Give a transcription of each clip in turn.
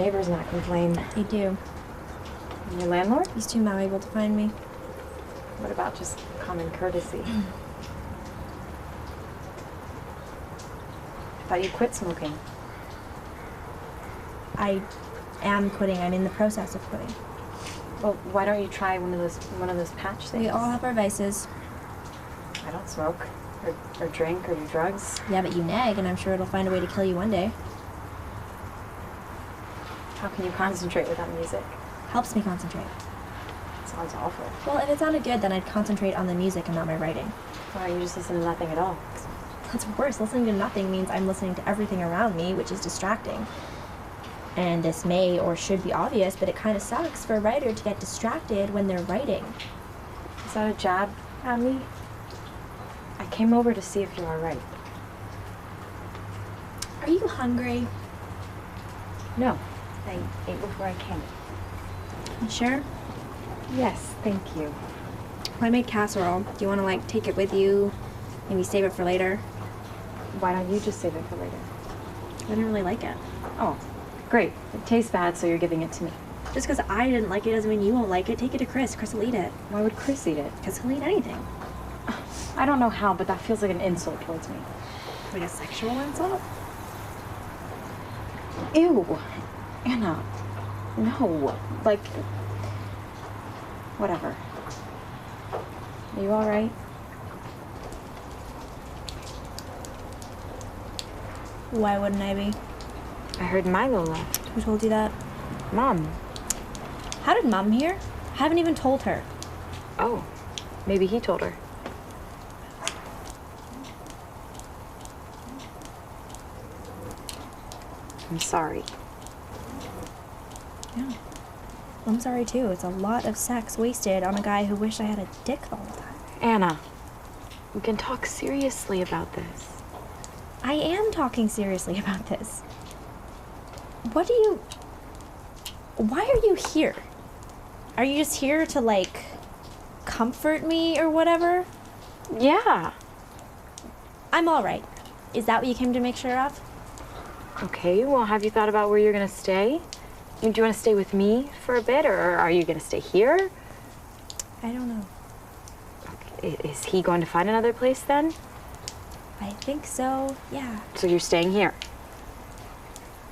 neighbors not complain? They do. And your landlord? He's too malleable to find me. What about just common courtesy? I thought you quit smoking. I am quitting. I'm in the process of quitting. Well, why don't you try one of those patch things? We all have our vices. I don't smoke, or drink, or do drugs. Yeah, but you nag, and I'm sure it'll find a way to kill you one day. How can you concentrate without music? Helps me concentrate. Sounds awful. Well, if it sounded good, then I'd concentrate on the music and not my writing. Why don't you just listen to nothing at all? That's worse. Listening to nothing means I'm listening to everything around me, which is distracting. And this may or should be obvious, but it kind of sucks for a writer to get distracted when they're writing. Is that a jab at me? I came over to see if you're all right. Are you hungry? No, I ate before I came. You sure? Yes, thank you. Well, I made casserole. Do you want to, take it with you? Maybe save it for later? Why don't you just save it for later? I didn't really like it. Oh, great. It tastes bad, so you're giving it to me. Just because I didn't like it doesn't mean you won't like it. Take it to Chris. Chris will eat it. Why would Chris eat it? Because he'll eat anything. I don't know how, but that feels like an insult towards me. Like a sexual insult? Ew. Anna. No. Whatever. Are you all right? Why wouldn't I be? I heard Milo left. Who told you that? Mom. How did Mom hear? I haven't even told her. Oh. Maybe he told her. I'm sorry. Yeah. I'm sorry too. It's a lot of sex wasted on a guy who wished I had a dick the whole time. Anna, we can talk seriously about this. I am talking seriously about this. Why are you here? Are you just here to, comfort me or whatever? Yeah. I'm all right. Is that what you came to make sure of? Okay, well, have you thought about where you're gonna stay? Do you want to stay with me for a bit, or are you gonna stay here? I don't know. Okay. Is he going to find another place then? I think so, yeah. So you're staying here?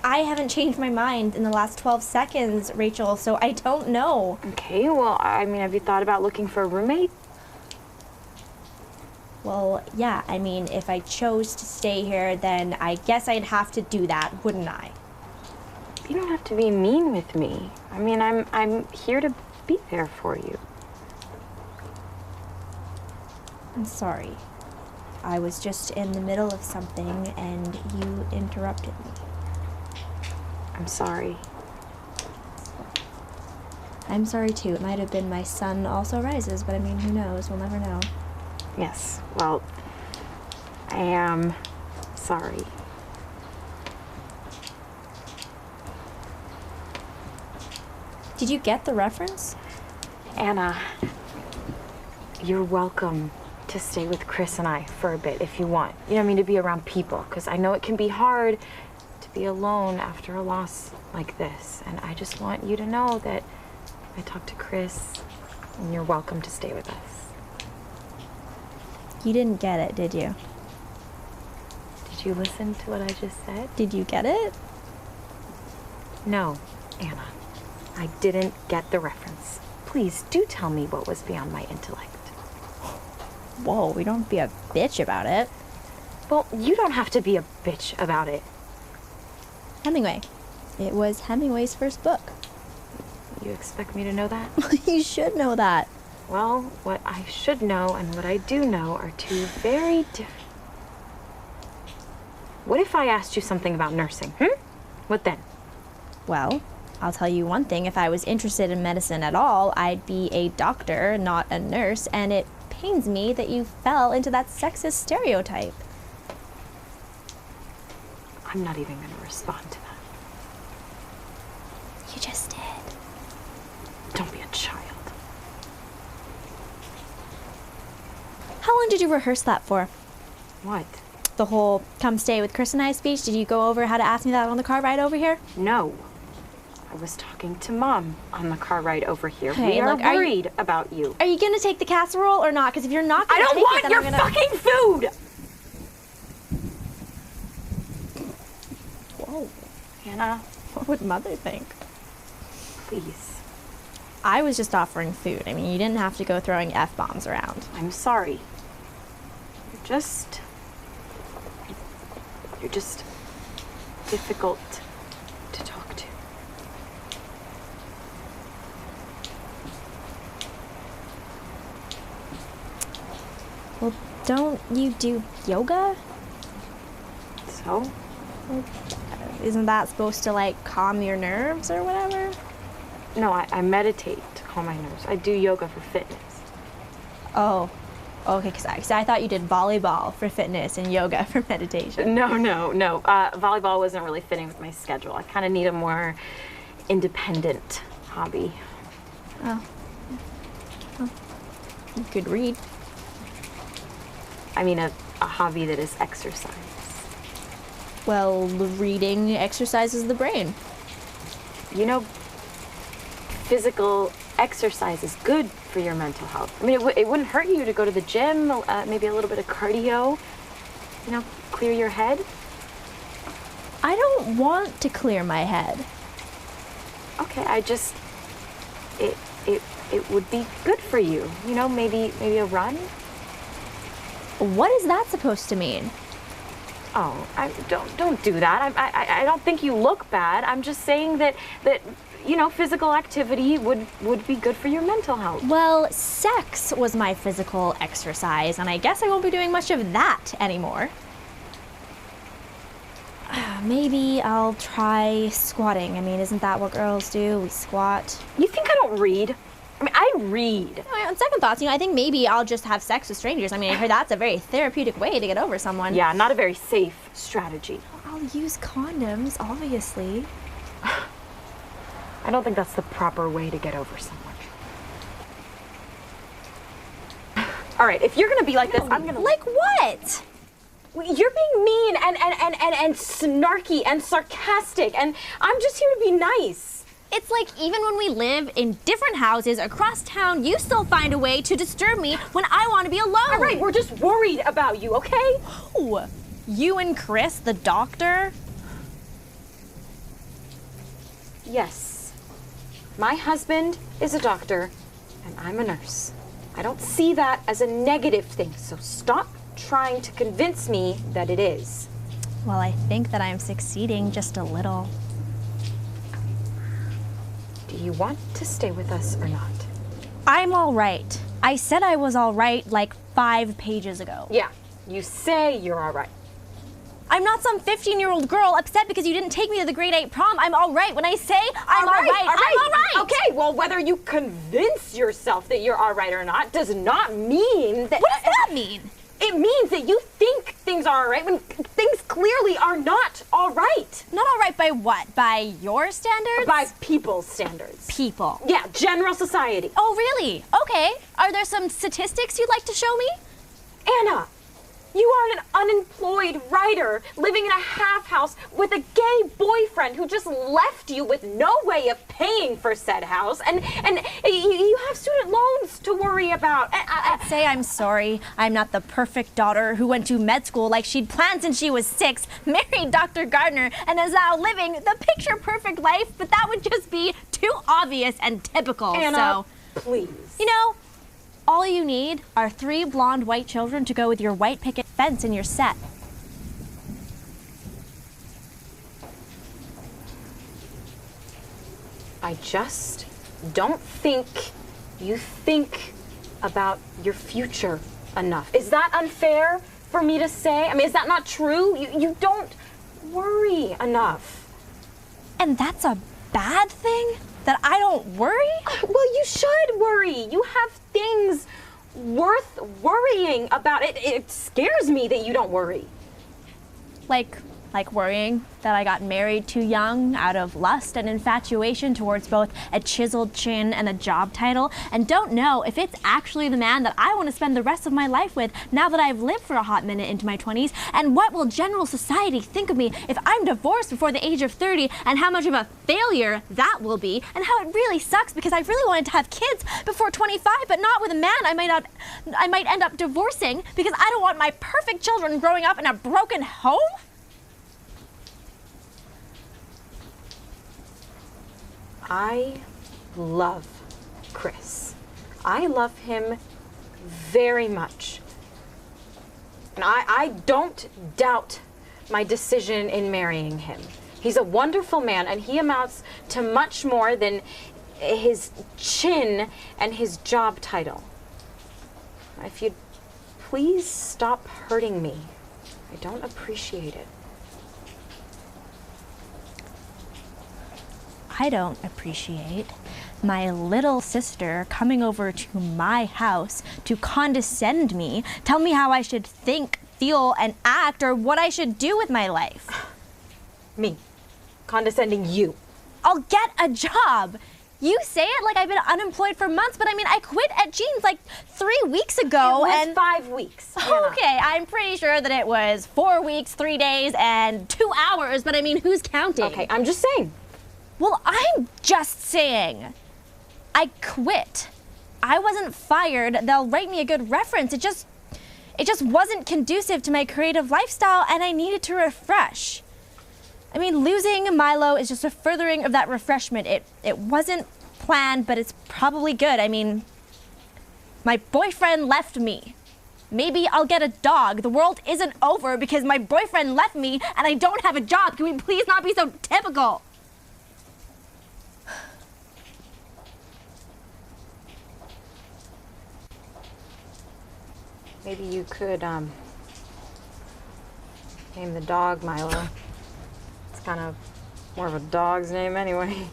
I haven't changed my mind in the last 12 seconds, Rachel, so I don't know. Okay, well, have you thought about looking for a roommate? Well, yeah, if I chose to stay here, then I guess I'd have to do that, wouldn't I? You don't have to be mean with me. I'm here to be there for you. I'm sorry. I was just in the middle of something and you interrupted me. I'm sorry. I'm sorry too. It might have been my sun also rises, but who knows? We'll never know. Yes, well, I am sorry. Did you get the reference? Anna, you're welcome to stay with Chris and I for a bit if you want. To be around people, because I know it can be hard to be alone after a loss like this. And I just want you to know that I talked to Chris and you're welcome to stay with us. You didn't get it, did you? Did you listen to what I just said? Did you get it? No, Anna. I didn't get the reference. Please do tell me what was beyond my intellect. Whoa, we don't be a bitch about it. Well, you don't have to be a bitch about it. Hemingway. It was Hemingway's first book. You expect me to know that? You should know that. Well, what I should know and what I do know are two very different... What if I asked you something about nursing, What then? Well, I'll tell you one thing. If I was interested in medicine at all, I'd be a doctor, not a nurse, and it pains me that you fell into that sexist stereotype. I'm not even going to respond to that. You just did. Don't be a child. How long did you rehearse that for? What? The whole come stay with Chris and I speech? Did you go over how to ask me that on the car ride over here? No. I was talking to Mom on the car ride over here. Hey, We are look, are you- worried about you. Are you gonna take the casserole or not? Because if you're not I gonna don't take want it, then your I'm gonna... fucking food! Whoa. Hannah, What would Mother think? please. I was just offering food. I mean, you didn't have to go throwing F-bombs around. I'm sorry. You're just difficult to talk to. Well, don't you do yoga? So? Isn't that supposed to, like, calm your nerves or whatever? No, I meditate to calm my nerves. I do yoga for fitness. Oh, okay, because I thought you did volleyball for fitness and yoga for meditation. No. Volleyball wasn't really fitting with my schedule. I kind of need a more independent hobby. Oh. You could read. I mean, a hobby that is exercise. Well, reading exercises the brain. You know, physical exercise is good for your mental health. I mean, it wouldn't hurt you to go to the gym, maybe a little bit of cardio, you know, clear your head. I don't want to clear my head. Okay, it would be good for you. You know, maybe a run. What is that supposed to mean? Oh, don't do that. I don't think you look bad. I'm just saying that you know, physical activity would be good for your mental health. Well, sex was my physical exercise, and I guess I won't be doing much of that anymore. Maybe I'll try squatting. I mean, isn't that what girls do? We squat. You think I don't read? I mean, I read. On second thoughts, I think maybe I'll just have sex with strangers. I mean, I heard that's a very therapeutic way to get over someone. Yeah, not a very safe strategy. I'll use condoms, obviously. I don't think that's the proper way to get over someone. All right, if you're gonna be like this, I'm gonna... Like what? You're being mean and snarky and sarcastic, and I'm just here to be nice. It's like even when we live in different houses across town, you still find a way to disturb me when I want to be alone. All right, we're just worried about you, okay? Oh, you and Chris, the doctor? Yes. My husband is a doctor, and I'm a nurse. I don't see that as a negative thing, so stop trying to convince me that it is. Well, I think that I'm succeeding just a little. Do you want to stay with us or not? I'm all right. I said I was all right like 5 pages ago. Yeah, you say you're all right. I'm not some 15-year-old girl upset because you didn't take me to the grade 8 prom. I'm all right. When I say I'm all right, I'm all right. Okay, well, whether you convince yourself that you're all right or not does not mean that... What does that mean? It means that you think things are all right when things clearly are not all right. Not all right by what? By your standards? By people's standards. People. Yeah, general society. Oh, really? Okay. Are there some statistics you'd like to show me? Anna, you are an unemployed writer living in a half house with a gay boyfriend who just left you with no way of paying for said house, and you have student loans to worry about. I'd say I'm sorry. I'm not the perfect daughter who went to med school like she'd planned since she was 6, married Dr. Gardner, and is now living the picture-perfect life, but that would just be too obvious and typical. Anna, so, please. you know, all you need are 3 blonde white children to go with your white picket fence and you're set. I just don't think you think about your future enough. Is that unfair for me to say? I mean, is that not true? You don't worry enough. And that's a bad thing? That I don't worry? Well, you should worry. You have things worth worrying about. It scares me that you don't worry. Like like worrying that I got married too young out of lust and infatuation towards both a chiseled chin and a job title, and don't know if it's actually the man that I want to spend the rest of my life with now that I've lived for a hot minute into my 20s, and what will general society think of me if I'm divorced before the age of 30, and how much of a failure that will be, and how it really sucks because I really wanted to have kids before 25, but not with a man I might end up divorcing because I don't want my perfect children growing up in a broken home? I love Chris. I love him very much. And I don't doubt my decision in marrying him. He's a wonderful man, and he amounts to much more than his chin and his job title. If you'd please stop hurting me. I don't appreciate it. I don't appreciate my little sister coming over to my house to condescend me, tell me how I should think, feel, and act, or what I should do with my life. Me? Condescending you? I'll get a job. You say it like I've been unemployed for months, but I mean, I quit at Jean's like 3 weeks ago. It was and 5 weeks. Hannah. Okay, I'm pretty sure that it was 4 weeks, 3 days, and 2 hours, but I mean, who's counting? Okay, I'm just saying. Well, I'm just saying. I quit. I wasn't fired. They'll write me a good reference. It just wasn't conducive to my creative lifestyle, and I needed to refresh. I mean, losing Milo is just a furthering of that refreshment. It wasn't planned, but it's probably good. I mean, my boyfriend left me. Maybe I'll get a dog. The world isn't over because my boyfriend left me and I don't have a job. Can we please not be so typical? Maybe you could, name the dog Milo. It's kind of more of a dog's name anyway.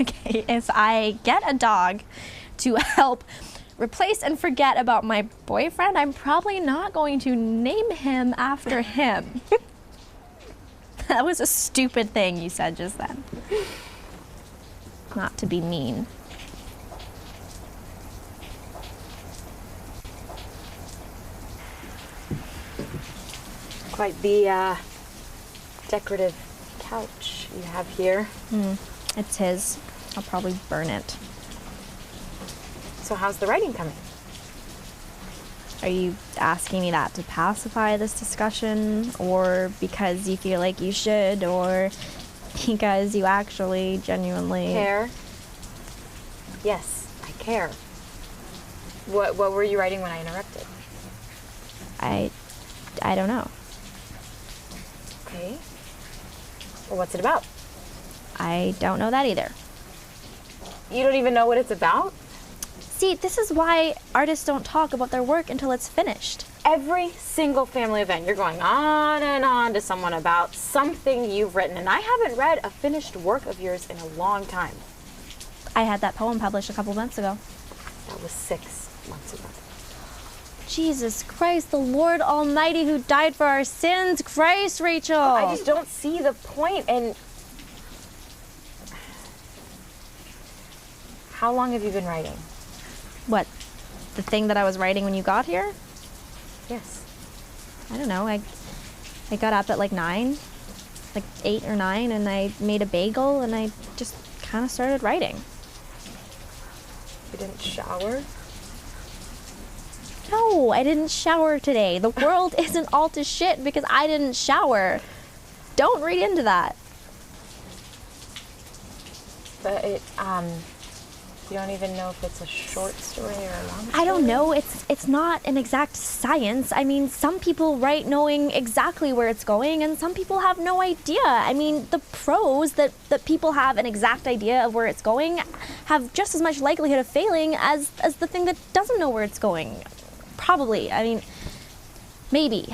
Okay, if I get a dog to help replace and forget about my boyfriend, I'm probably not going to name him after him. That was a stupid thing you said just then. Not to be mean. Quite the decorative couch you have here. It's his. I'll probably burn it. So how's the writing coming? Are you asking me that to pacify this discussion, or because you feel like you should, or because you actually genuinely Care? Yes, I care. What were you writing when I interrupted? I don't know. Okay. Well, what's it about? I don't know that either. You don't even know what it's about? See, this is why artists don't talk about their work until it's finished. Every single family event, you're going on and on to someone about something you've written, and I haven't read a finished work of yours in a long time. I had that poem published a couple months ago. That was 6 months ago. Jesus Christ, the Lord Almighty who died for our sins. Christ, Rachel. I just don't see the point. And how long have you been writing? What? The thing that I was writing when you got here? Yes. I don't know. I got up at like 9, like 8 or 9, and I made a bagel and I just kind of started writing. You didn't shower? No, I didn't shower today. The world isn't all to shit because I didn't shower. Don't read into that. But you don't even know if it's a short story or a long story? I don't know. It's not an exact science. I mean, some people write knowing exactly where it's going, and some people have no idea. I mean, the pros that people have an exact idea of where it's going have just as much likelihood of failing as the thing that doesn't know where it's going. Probably. I mean, maybe.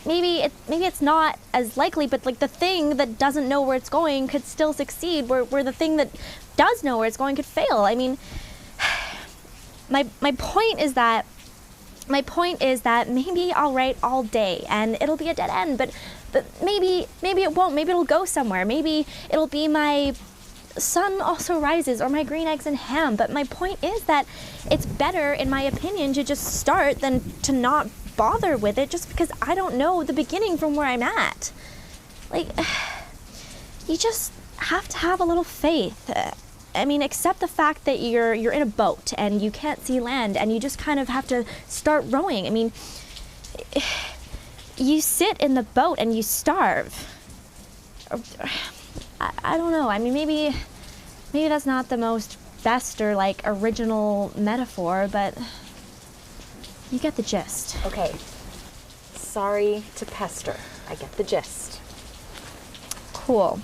Maybe it's not as likely, but like the thing that doesn't know where it's going could still succeed, where the thing that does know where it's going could fail. I mean, my point is that My point is that maybe I'll write all day and it'll be a dead end, but maybe it won't. Maybe it'll go somewhere. Maybe it'll be my sun also rises or my green eggs and ham. But my point is that it's better, in my opinion, to just start than to not bother with it just because I don't know the beginning from where I'm at. Like, you just have to have a little faith. I mean, accept the fact that you're in a boat and you can't see land and you just kind of have to start rowing. I mean, you sit in the boat and you starve. I don't know. I mean, maybe that's not the most best or like original metaphor, but you get the gist. Okay. Sorry to pester. I get the gist. Cool.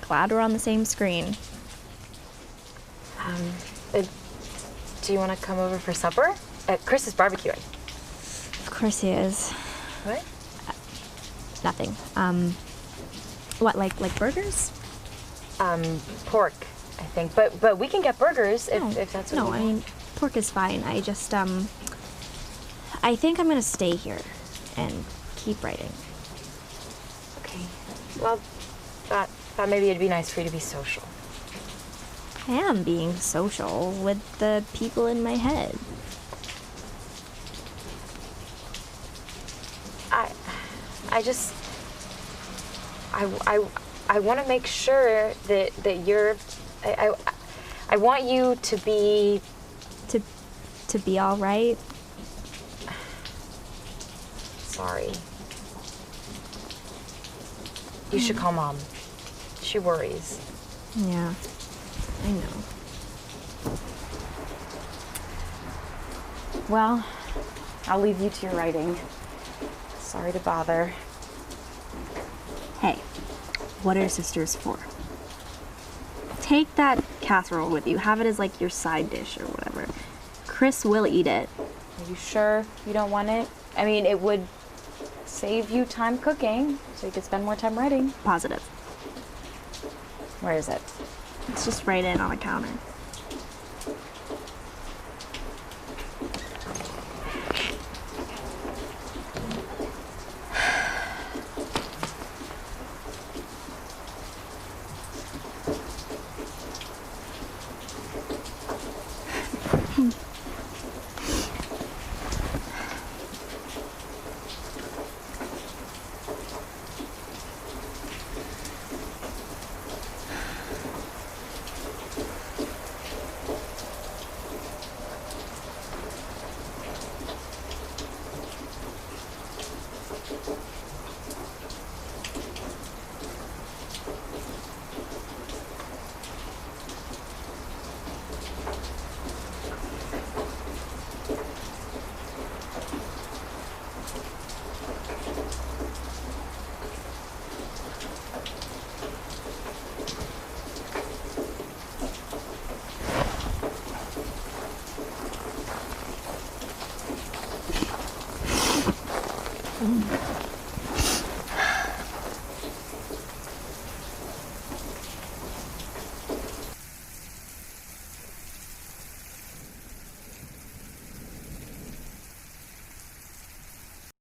Glad we're on the same screen. Do you want to come over for supper? Chris is barbecuing. Of course he is. What? Nothing. What, like burgers? Pork, I think. But we can get burgers if that's what you No, want. I mean, pork is fine. I just, I think I'm gonna stay here and keep writing. Okay. Well, thought maybe it'd be nice for you to be social. I am being social with the people in my head. I want to make sure that you're. I want you to be. To be all right. Sorry. You should call Mom. She worries. Yeah, I know. Well, I'll leave you to your writing. Sorry to bother. Hey, what are sisters for? Take that casserole with you. Have it as like your side dish or whatever. Chris will eat it. Are you sure you don't want it? I mean, it would save you time cooking, so you could spend more time writing. Positive. Where is it? It's just right in on the counter.